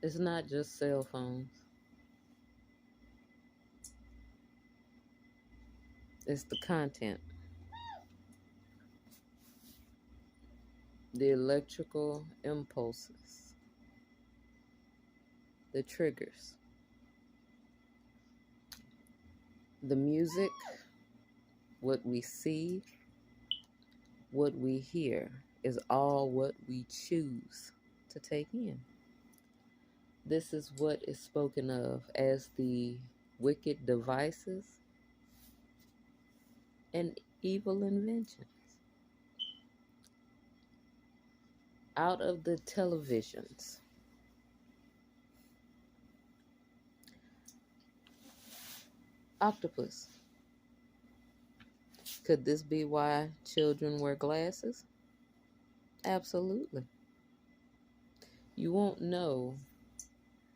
It's not just cell phones, it's the content, the electrical impulses, the triggers, the music, what we see, what we hear is all what we choose to take in. This is what is spoken of as the wicked devices and evil inventions. Out of the televisions, octopus. Could this be why children wear glasses? Absolutely. You won't know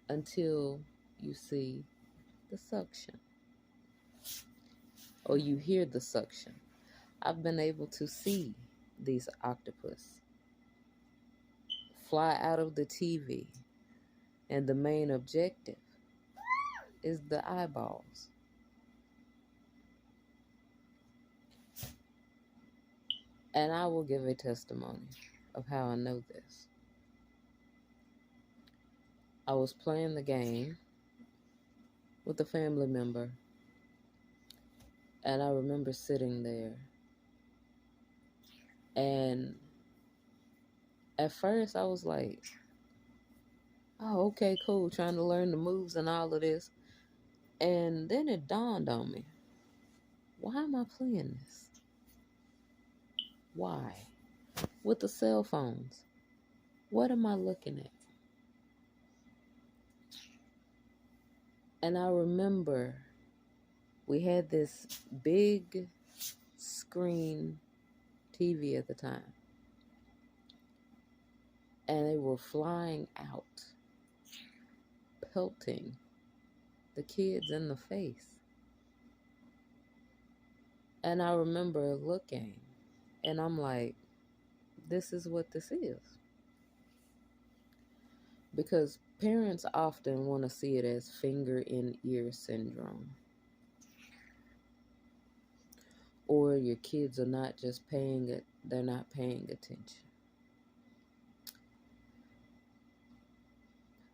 until you see the suction or you hear the suction. I've been able to see these octopus fly out of the TV, and the main objective is the eyeballs. And I will give a testimony of how I know this. I was playing the game with a family member, and I remember sitting there. And at first, I was like, oh, okay, cool, trying to learn the moves and all of this. And then it dawned on me, why am I playing this? Why? With the cell phones, what am I looking at? And I remember we had this big screen TV at the time, and they were flying out, pelting the kids in the face. And I remember looking, and I'm like, this is what this is. Because parents often want to see it as finger in ear syndrome. Or your kids are not just paying it, they're not paying attention.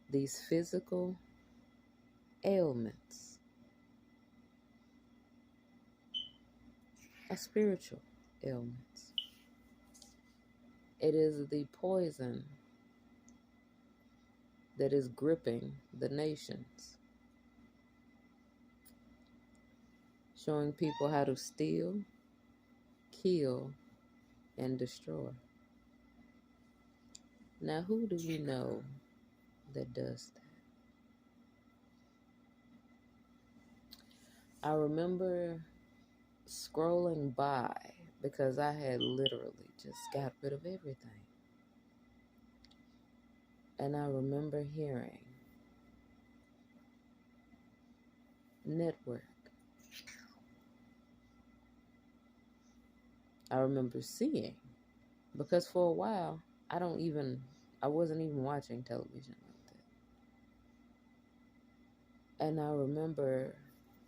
These physical ailments are spiritual ailments. It is the poison that is gripping the nations, showing people how to steal, kill, and destroy. Now, who do we know that does that? I remember scrolling by because I had literally just got rid of everything. And I remember hearing network. I remember seeing, because for a while, I wasn't even watching television like that. And I remember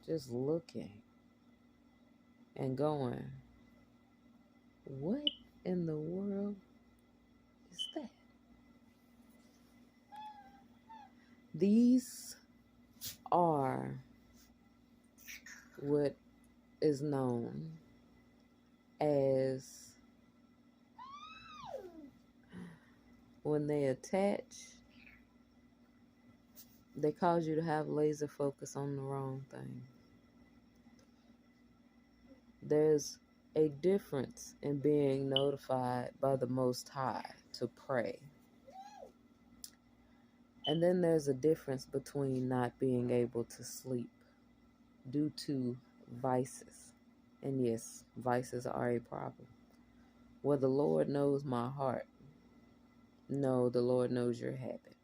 just looking and going, what in the world is that? These are what is known as, when they attach, they cause you to have laser focus on the wrong thing. There's a difference in being notified by the Most High to pray. And then there's a difference between not being able to sleep due to vices. And yes, vices are a problem. Well, the Lord knows my heart. No, the Lord knows your habit.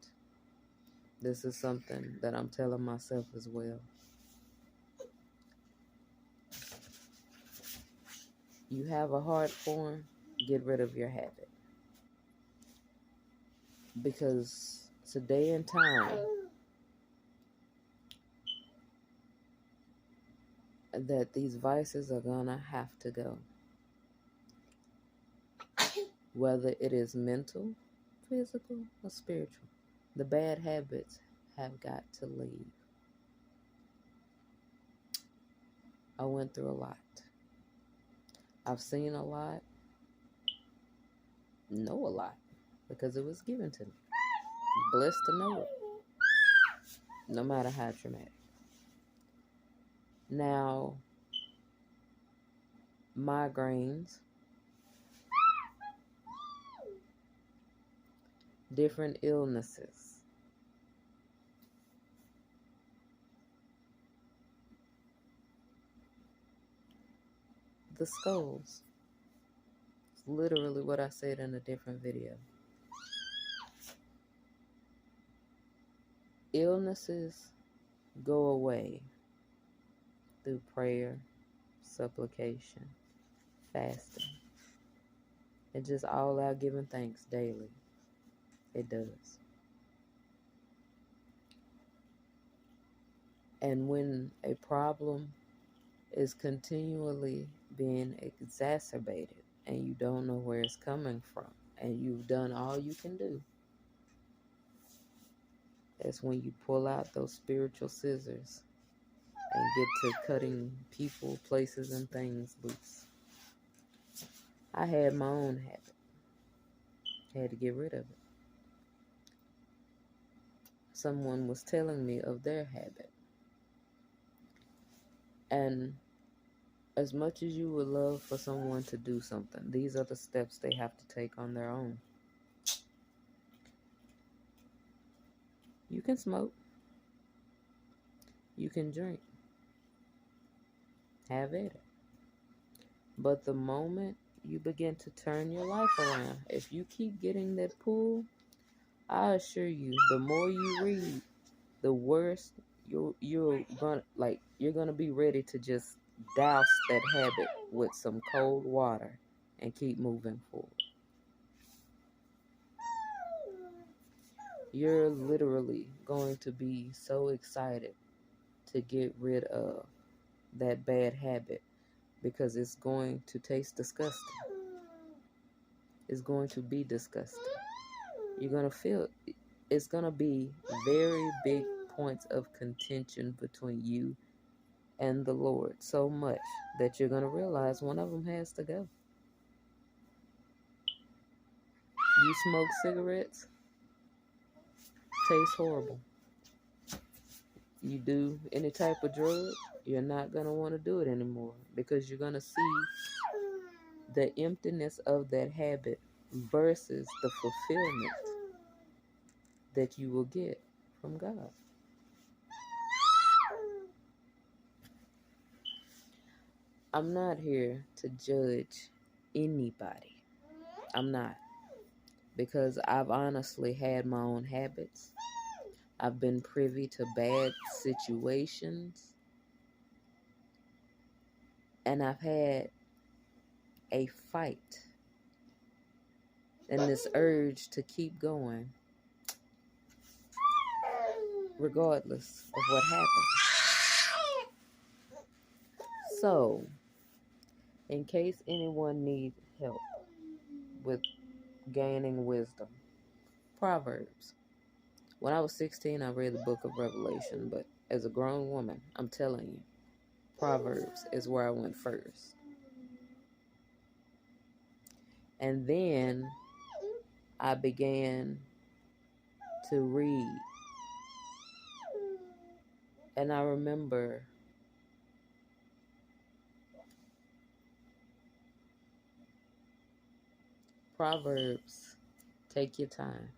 This is something that I'm telling myself as well. You have a heart for him, get rid of your habit. Because today and time that these vices are gonna have to go. Whether it is mental, physical, or spiritual. The bad habits have got to leave. I went through a lot. I've seen a lot, know a lot, because it was given to me. Blessed to know it, no matter how traumatic. Now, migraines, different illnesses, the skulls. It's literally what I said in a different video. Illnesses go away through prayer, supplication, fasting, and just all out giving thanks daily. It does. And when a problem is continually being exacerbated and you don't know where it's coming from and you've done all you can do, that's when you pull out those spiritual scissors and get to cutting people, places, and things loose. I had my own habit. Had to get rid of it. Someone was telling me of their habit. And as much as you would love for someone to do something, these are the steps they have to take on their own. You can smoke. You can drink. Have at it. But the moment you begin to turn your life around, if you keep getting that pull, I assure you, the more you read, the worse you're gonna be ready to just douse that habit with some cold water and keep moving forward. You're literally going to be so excited to get rid of that bad habit because it's going to taste disgusting. It's going to be disgusting. You're going to feel it's going to be very big points of contention between you and the Lord, so much that you're going to realize one of them has to go. You smoke cigarettes, tastes horrible. You do any type of drug, you're not going to want to do it anymore because you're going to see the emptiness of that habit versus the fulfillment that you will get from God. I'm not here to judge anybody. I'm not. Because I've honestly had my own habits. I've been privy to bad situations. And I've had a fight and this urge to keep going regardless of what happened. So, in case anyone needs help with gaining wisdom, Proverbs. When I was 16, I read the book of Revelation, but as a grown woman, I'm telling you, Proverbs is where I went first. And then I began to read. And I remember Proverbs, take your time.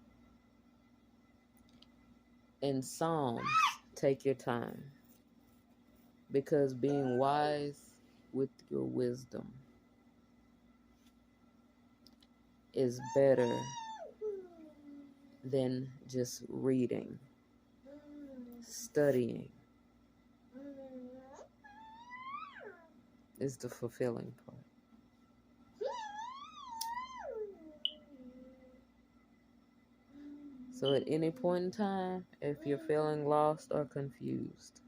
In Psalms, take your time. Because being wise with your wisdom is better than just reading, studying. Is the fulfilling part. So at any point in time, if you're feeling lost or confused,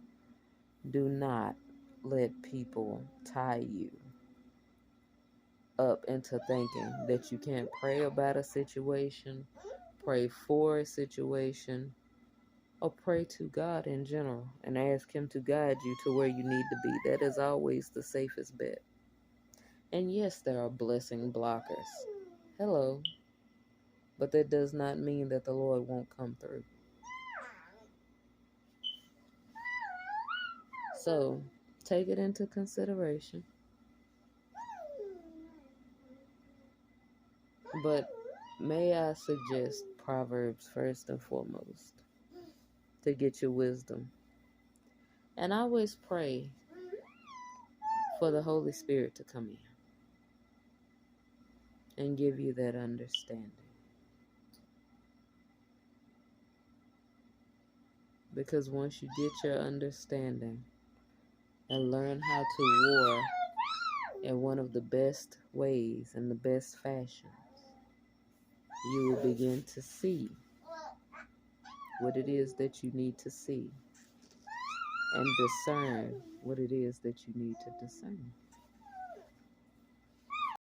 do not let people tie you up into thinking that you can't pray about a situation, pray for a situation, or pray to God in general and ask Him to guide you to where you need to be. That is always the safest bet. And yes, there are blessing blockers. Hello. But that does not mean that the Lord won't come through. So take it into consideration. But may I suggest Proverbs first and foremost to get your wisdom. And I always pray for the Holy Spirit to come in and give you that understanding. Because once you get your understanding and learn how to war in one of the best ways and the best fashions, you will begin to see what it is that you need to see and discern what it is that you need to discern.